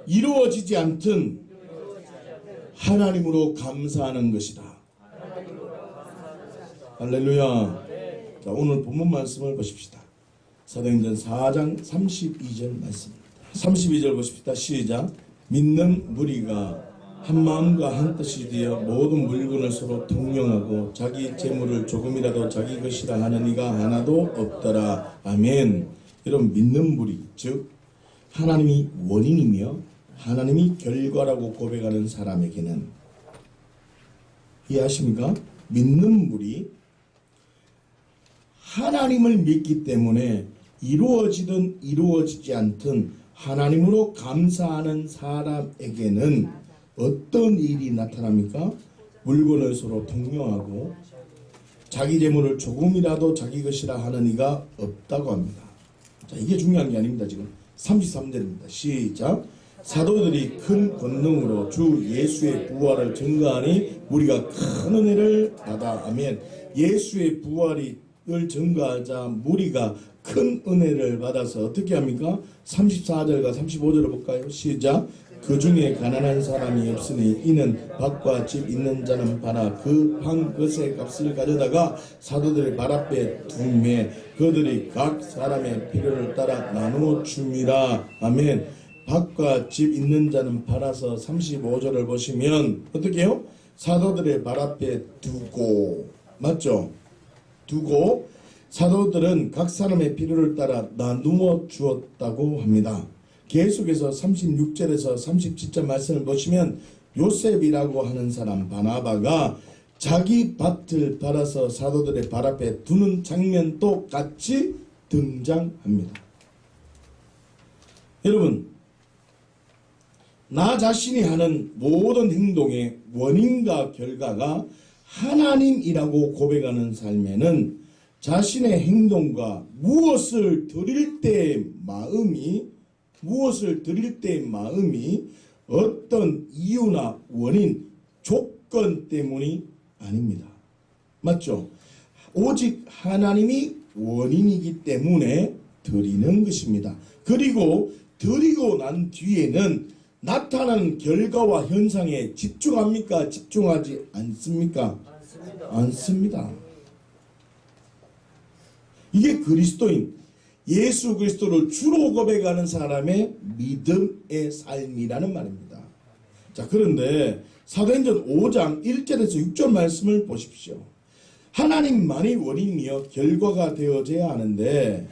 이루어지지 않든 하나님으로 감사하는 것이다. 할렐루야. 자, 오늘 본문 말씀을 보십시다. 사도행전 4장 32절 말씀입니다. 32절 보십시다. 시작. 믿는 무리가 한 마음과 한 뜻이 되어 모든 물건을 서로 통용하고 자기 재물을 조금이라도 자기 것이라 하는 이가 하나도 없더라. 아멘. 여러분, 믿는 무리, 즉 하나님이 원인이며 하나님이 결과라고 고백하는 사람에게는, 이해하십니까? 믿는 무리, 하나님을 믿기 때문에 이루어지든 이루어지지 않든 하나님으로 감사하는 사람에게는 어떤 일이 나타납니까? 물건을 서로 통용하고 자기 재물을 조금이라도 자기 것이라 하는 이가 없다고 합니다. 자, 이게 중요한 게 아닙니다. 지금 33절입니다. 시작. 사도들이 큰 권능으로 주 예수의 부활을 증거하니 우리가 큰 은혜를 받아. 아멘. 예수의 부활을 증거하자 무리가 큰 은혜를 받아서 어떻게 합니까? 34절과 35절을 볼까요? 시작. 그 중에 가난한 사람이 없으니 이는 밭과 집 있는 자는 팔아 그 한 것의 값을 가져다가 사도들의 발 앞에 두매 그들이 각 사람의 필요를 따라 나누어 줍니다. 아멘. 밭과 집 있는 자는 팔아서 35절을 보시면 어떻게 해요? 사도들의 발 앞에 두고, 맞죠? 두고 사도들은 각 사람의 필요를 따라 나누어 주었다고 합니다. 계속해서 36절에서 37절 말씀을 보시면 요셉이라고 하는 사람 바나바가 자기 밭을 팔아서 사도들의 발 앞에 두는 장면도 같이 등장합니다. 여러분, 나 자신이 하는 모든 행동의 원인과 결과가 하나님이라고 고백하는 삶에는 자신의 행동과 무엇을 드릴 때의 마음이 어떤 이유나 원인, 조건 때문이 아닙니다. 맞죠? 오직 하나님이 원인이기 때문에 드리는 것입니다. 그리고 드리고 난 뒤에는 나타나는 결과와 현상에 집중합니까? 집중하지 않습니까? 않습니다. 이게 그리스도인, 예수 그리스도를 주로 고백하는 사람의 믿음의 삶이라는 말입니다. 자, 그런데 사도행전 5장 1절에서 6절 말씀을 보십시오. 하나님만이 원인이여 결과가 되어져야 하는데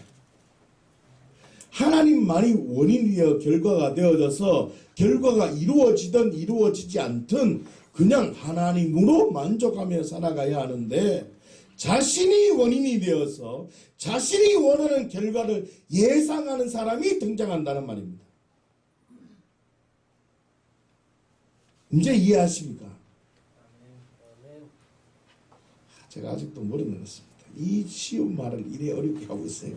하나님만이 원인이여 결과가 되어져서 결과가 이루어지든 이루어지지 않든 그냥 하나님으로 만족하며 살아가야 하는데 자신이 원인이 되어서 자신이 원하는 결과를 예상하는 사람이 등장한다는 말입니다. 이제 이해하십니까? 제가 아직도 모르겠습니다. 이 쉬운 말을 이래 어렵게 하고 있어요.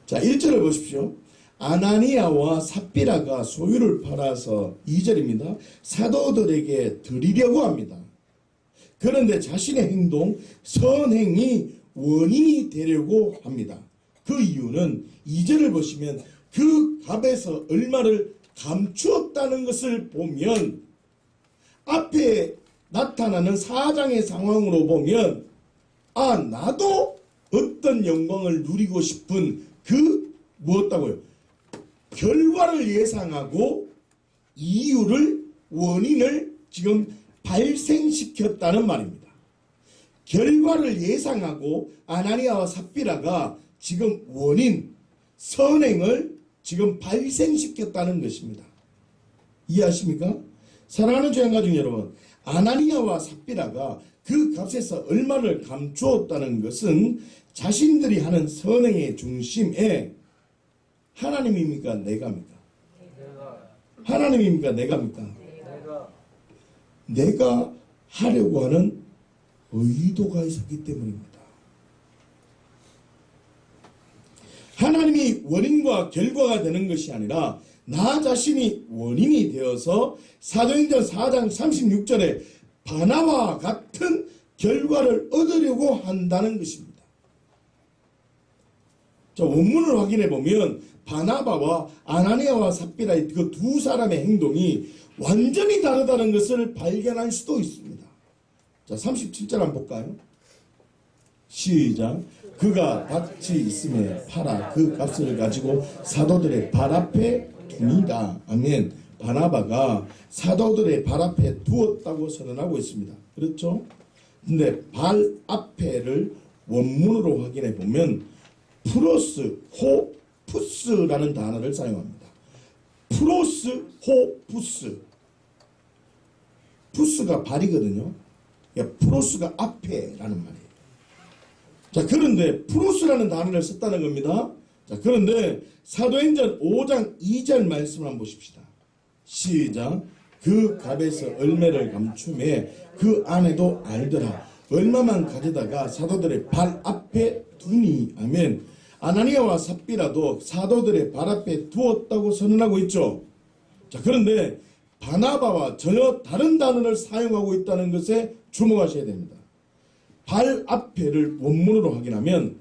자, 1절을 보십시오. 아나니아와 삽비라가 소유를 팔아서 2절입니다. 사도들에게 드리려고 합니다. 그런데 자신의 행동, 선행이 원인이 되려고 합니다. 그 이유는 2절을 보시면 그 값에서 얼마를 감추었다는 것을 보면 앞에 나타나는 4장의 상황으로 보면 나도 어떤 영광을 누리고 싶은 그 무엇다고요? 결과를 예상하고 이유를, 원인을 지금 발생시켰다는 말입니다. 결과를 예상하고 아나니아와 삽비라가 지금 원인, 선행을 지금 발생시켰다는 것입니다. 이해하십니까? 사랑하는 주양가족 여러분, 아나니아와 삽비라가 그 값에서 얼마를 감추었다는 것은 자신들이 하는 선행의 중심에 하나님입니까? 내가입니까? 하나님입니까? 내가입니까? 내가 하려고 하는 의도가 있었기 때문입니다. 하나님이 원인과 결과가 되는 것이 아니라 나 자신이 원인이 되어서 사도행전 4장 36절에 바나바와 같은 결과를 얻으려고 한다는 것입니다. 자, 원문을 확인해 보면 바나바와 아나니아와 삽비라의 그 두 사람의 행동이 완전히 다르다는 것을 발견할 수도 있습니다. 자, 37절 한번 볼까요? 시작. 그가 밭이 있음에 팔아 그 값을 가지고 사도들의 발 앞에 둡니다. 아멘. 바나바가 사도들의 발 앞에 두었다고 선언하고 있습니다. 그렇죠? 근데 발 앞에를 원문으로 확인해 보면 프로스 호푸스라는 단어를 사용합니다. 프로스 호푸스. 푸스가 발이거든요. 프로스가 앞에라는 말이에요. 자, 그런데 프로스라는 단어를 썼다는 겁니다. 자, 그런데 사도행전 5장 2절 말씀을 한번 보십시다. 시작. 그 값에서 얼매를 감춤에 그 안에도 알더라. 얼마만 가져다가 사도들의 발 앞에 두니. 아멘. 아나니아와 삽비라도 사도들의 발 앞에 두었다고 선언하고 있죠. 자, 그런데 바나바와 전혀 다른 단어를 사용하고 있다는 것에 주목하셔야 됩니다. 발 앞에를 원문으로 확인하면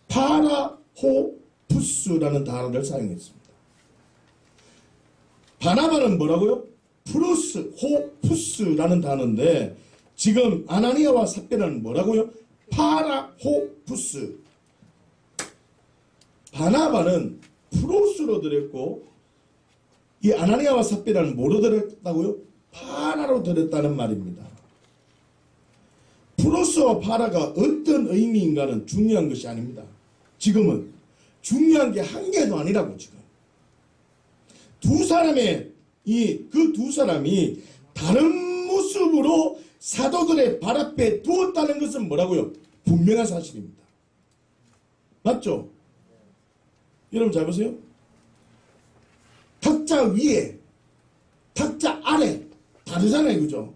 파라호푸스라는 단어를 사용했습니다. 바나바는 뭐라고요? 프루스 호푸스라는 단어인데 지금 아나니아와 삽비라는 뭐라고요? 파라호푸스. 바나바는 프로스로 들었고 이 아나니아와 삽비라는 뭐로 들었다고요? 파라로 들었다는 말입니다. 프로스와 파라가 어떤 의미인가는 중요한 것이 아닙니다. 지금은 중요한 게 한 개도 아니라고. 지금 두 사람의 그 두 사람이 다른 모습으로 사도들의 발 앞에 두었다는 것은 뭐라고요? 분명한 사실입니다. 맞죠? 여러분 잘 보세요. 탁자 위에 탁자 아래 다르잖아요. 그죠?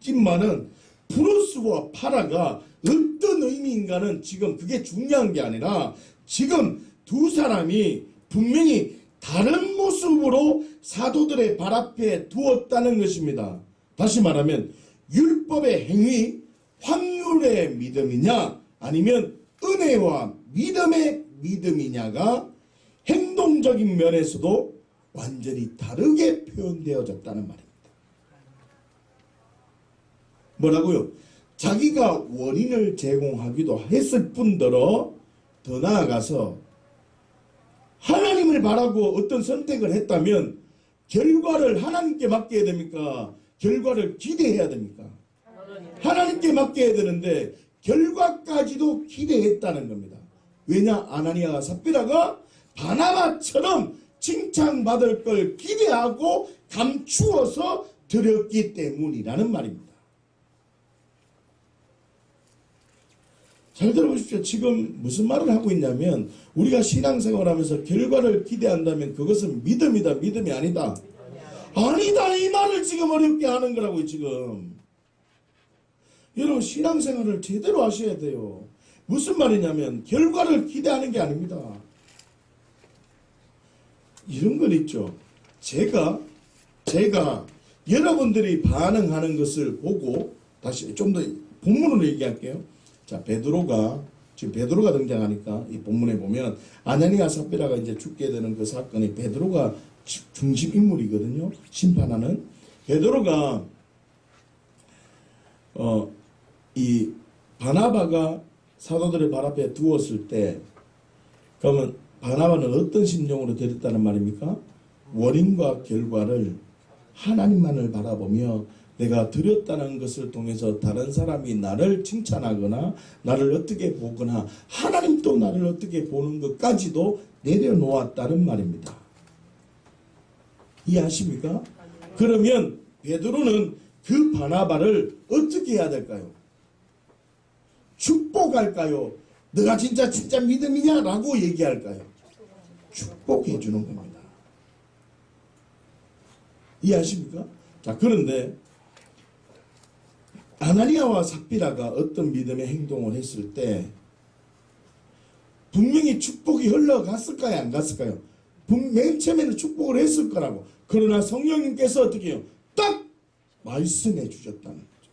찐만은 프로스와 파라가 어떤 의미인가는 지금 그게 중요한 게 아니라 지금 두 사람이 분명히 다른 모습으로 사도들의 발 앞에 두었다는 것입니다. 다시 말하면 율법의 행위, 확률의 믿음이냐 아니면 은혜와 믿음의 믿음이냐가 행동적인 면에서도 완전히 다르게 표현되어졌다는 말입니다. 뭐라고요? 자기가 원인을 제공하기도 했을 뿐더러 더 나아가서 하나님을 바라고 어떤 선택을 했다면 결과를 하나님께 맡겨야 됩니까? 결과를 기대해야 됩니까? 하나님께 맡겨야 되는데 결과까지도 기대했다는 겁니다. 왜냐? 아나니아와 삽비라가 바나바처럼 칭찬받을 걸 기대하고 감추어서 드렸기 때문이라는 말입니다. 잘 들어보십시오. 지금 무슨 말을 하고 있냐면 우리가 신앙생활하면서 결과를 기대한다면 그것은 믿음이다, 믿음이 아니다. 아니다, 이 말을 지금 어렵게 하는 거라고요. 지금 여러분 신앙생활을 제대로 하셔야 돼요. 무슨 말이냐면 결과를 기대하는 게 아닙니다. 이런 건 있죠. 제가 여러분들이 반응하는 것을 보고 다시 좀 더 본문으로 얘기할게요. 자, 지금 베드로가 등장하니까 이 본문에 보면 아나니아 삽비라가 이제 죽게 되는 그 사건이 베드로가 중심 인물이거든요. 심판하는 베드로가 이 바나바가 사도들의 발 앞에 두었을 때 그러면 바나바는 어떤 심정으로 드렸다는 말입니까? 원인과 결과를 하나님만을 바라보며 내가 드렸다는 것을 통해서 다른 사람이 나를 칭찬하거나 나를 어떻게 보거나 하나님도 나를 어떻게 보는 것까지도 내려놓았다는 말입니다. 이해하십니까? 그러면 베드로는 그 바나바를 어떻게 해야 될까요? 축복할까요? 너가 진짜 믿음이냐? 라고 얘기할까요? 축복해 주는 겁니다. 이해하십니까? 자, 그런데 아나니아와 삽비라가 어떤 믿음의 행동을 했을 때 분명히 축복이 흘러갔을까요? 안 갔을까요? 맨 처음에는 축복을 했을 거라고. 그러나 성령님께서 어떻게 해요? 딱 말씀해 주셨다는 거죠.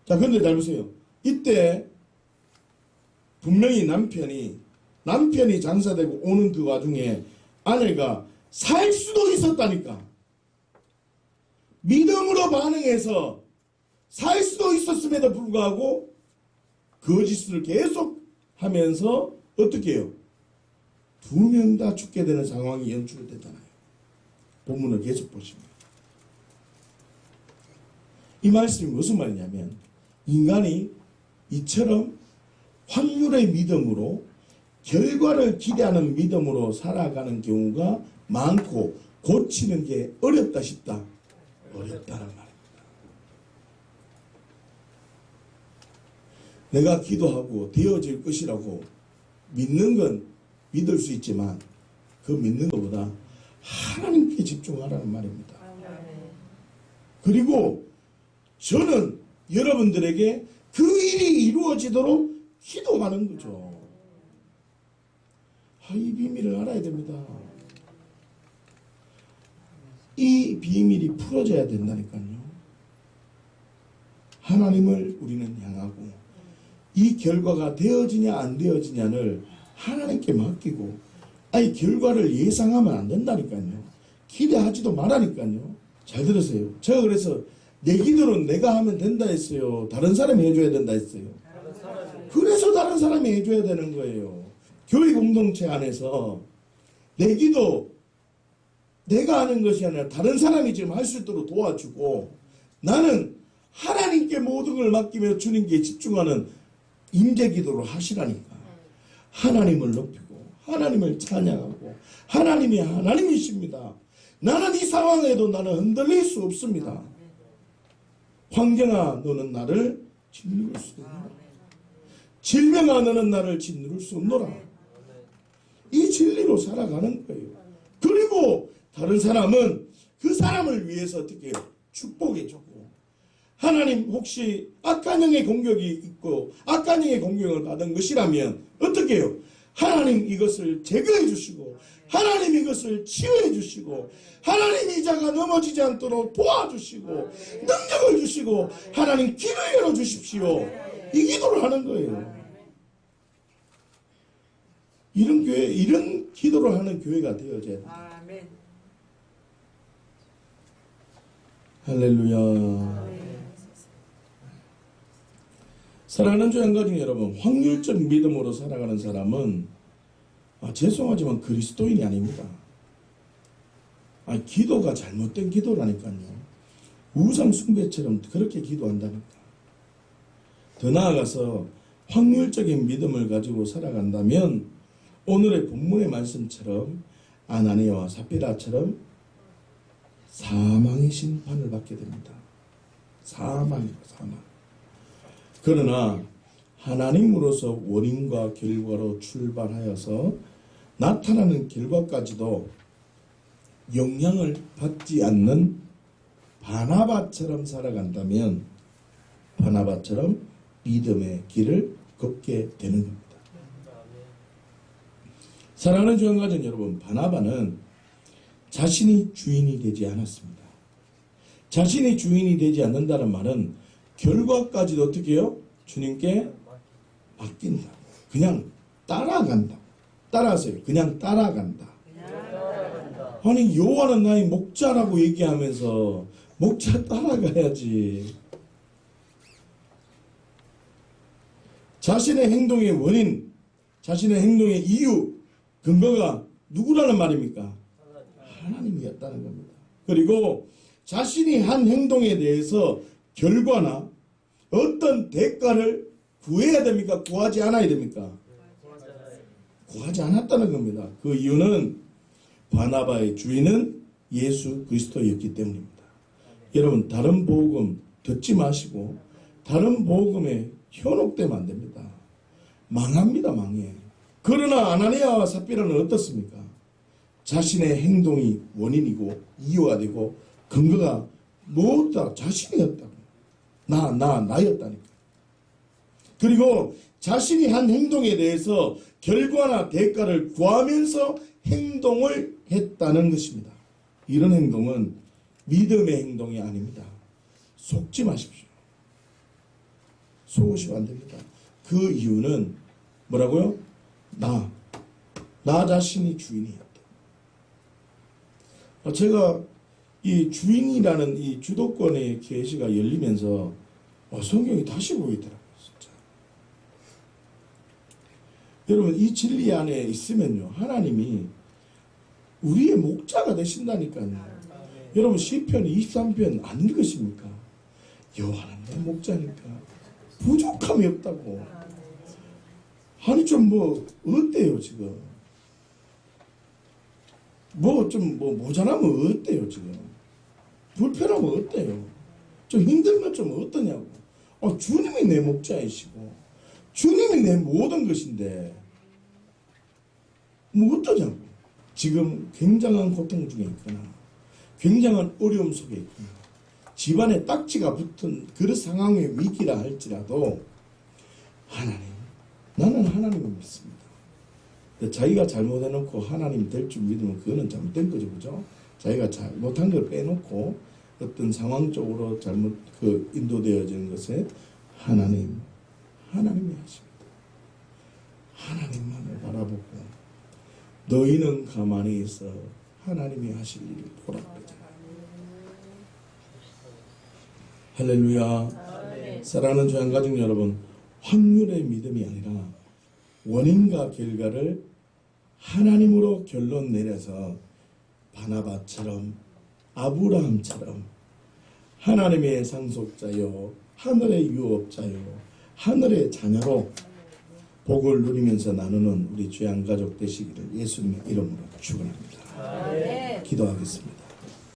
자, 그런데 잘 보세요. 이때 분명히 남편이 장사되고 오는 그 와중에 아내가 살 수도 있었다니까. 믿음으로 반응해서 살 수도 있었음에도 불구하고 거짓을 계속 하면서 어떻게 해요? 두 명 다 죽게 되는 상황이 연출되잖아요. 본문을 계속 보시면. 이 말씀이 무슨 말이냐면 인간이 이처럼 확률의 믿음으로 결과를 기대하는 믿음으로 살아가는 경우가 많고 고치는 게 어렵다 싶다. 어렵다는 말입니다. 내가 기도하고 되어질 것이라고 믿는 건 믿을 수 있지만 그 믿는 것보다 하나님께 집중하라는 말입니다. 그리고 저는 여러분들에게 그 일이 이루어지도록 기도하는 거죠. 이 비밀을 알아야 됩니다. 이 비밀이 풀어져야 된다니까요. 하나님을 우리는 향하고 이 결과가 되어지냐 안 되어지냐를 하나님께 맡기고 결과를 예상하면 안 된다니까요. 기대하지도 말라니까요. 잘 들으세요. 제가 그래서 내 기도는 내가 하면 된다 했어요. 다른 사람이 해줘야 된다 했어요. 그래서 다른 사람이 해줘야 되는 거예요. 교회 공동체 안에서 내 기도 내가 하는 것이 아니라 다른 사람이 지금 할 수 있도록 도와주고 나는 하나님께 모든 걸 맡기며 주님께 집중하는 임재 기도를 하시라니까. 하나님을 높이고 하나님을 찬양하고 하나님이 하나님이십니다. 나는 이 상황에도 나는 흔들릴 수 없습니다. 환경아 너는 나를 짓누를 수 없노라. 질병아 너는 나를 짓누를 수 없노라. 이 진리로 살아가는 거예요. 그리고 다른 사람은 그 사람을 위해서 어떻게 해요? 축복해주고 하나님 혹시 악간형의 공격이 있고 악간형의 공격을 받은 것이라면 어떻게 해요? 하나님 이것을 제거해 주시고 하나님 이것을 치유해 주시고 하나님 이 자가 넘어지지 않도록 도와주시고 능력을 주시고 하나님 길을 열어주십시오. 이 기도를 하는 거예요. 이런 교회, 이런 기도를 하는 교회가 되어져야 된다. 아멘. 할렐루야. 사랑하는 주 양가중 여러분, 확률적 믿음으로 살아가는 사람은 죄송하지만 그리스도인이 아닙니다. 기도가 잘못된 기도라니까요. 우상 숭배처럼 그렇게 기도한다니까. 더 나아가서 확률적인 믿음을 가지고 살아간다면 오늘의 본문의 말씀처럼 아나니아와 삽비라처럼 사망의 심판을 받게 됩니다. 사망이다, 사망. 그러나 하나님으로서 원인과 결과로 출발하여서 나타나는 결과까지도 영향을 받지 않는 바나바처럼 살아간다면 바나바처럼 믿음의 길을 걷게 되는 겁니다. 사랑하는 주양가족 여러분, 바나바는 자신이 주인이 되지 않았습니다. 자신이 주인이 되지 않는다는 말은 결과까지도 어떻게 해요? 주님께 맡긴다. 그냥 따라간다. 따라하세요. 그냥 따라간다. 아니 여호와는 나의 목자라고 얘기하면서 목자 따라가야지. 자신의 행동의 원인, 자신의 행동의 이유, 근거가 누구라는 말입니까? 하나님이었다는 겁니다. 그리고 자신이 한 행동에 대해서 결과나 어떤 대가를 구해야 됩니까? 구하지 않아야 됩니까? 구하지 않았다는 겁니다. 그 이유는 바나바의 주인은 예수 그리스도였기 때문입니다. 여러분, 다른 복음 듣지 마시고 다른 복음에 현혹되면 안 됩니다. 망합니다. 망해. 그러나 아나니아와 삽비라는 어떻습니까? 자신의 행동이 원인이고 이유가 되고 근거가 뭐다? 자신이었다고. 나였다니까. 그리고 자신이 한 행동에 대해서 결과나 대가를 구하면서 행동을 했다는 것입니다. 이런 행동은 믿음의 행동이 아닙니다. 속지 마십시오. 속으시면 안 됩니다. 그 이유는 뭐라고요? 나 자신이 주인이었다. 제가 이 주인이라는 이 주도권의 계시가 열리면서 성경이 다시 보이더라고요. 진짜. 여러분, 이 진리 안에 있으면요, 하나님이 우리의 목자가 되신다니까요. 여러분, 시편 23편 안 읽으십니까? 여호와는 내 목자니까 부족함이 없다고. 아니 좀 어때요 지금? 좀 모자라면 어때요 지금? 불편하면 어때요? 좀 힘들면 좀 어떠냐고. 주님이 내 목자이시고 주님이 내 모든 것인데 어떠냐고. 지금 굉장한 고통 중에 있거나 굉장한 어려움 속에 있거나 집안에 딱지가 붙은 그런 상황의 위기라 할지라도 나는 하나님을 믿습니다. 자기가 잘못해놓고 하나님 될 줄 믿으면 그거는 잘못된 거죠. 그죠? 자기가 잘못한 걸 빼놓고 어떤 상황 쪽으로 잘못 인도되어지는 것에 하나님이 하십니다. 하나님만을 바라보고 너희는 가만히 있어 하나님이 하실 일을 보라 그러잖아요. 할렐루야. 사랑하는 주양가족 여러분, 확률의 믿음이 아니라 원인과 결과를 하나님으로 결론 내려서 바나바처럼 아브라함처럼 하나님의 상속자요 하늘의 유업자요 하늘의 자녀로 복을 누리면서 나누는 우리 주양가족 되시기를 예수님의 이름으로 축원합니다. 기도하겠습니다.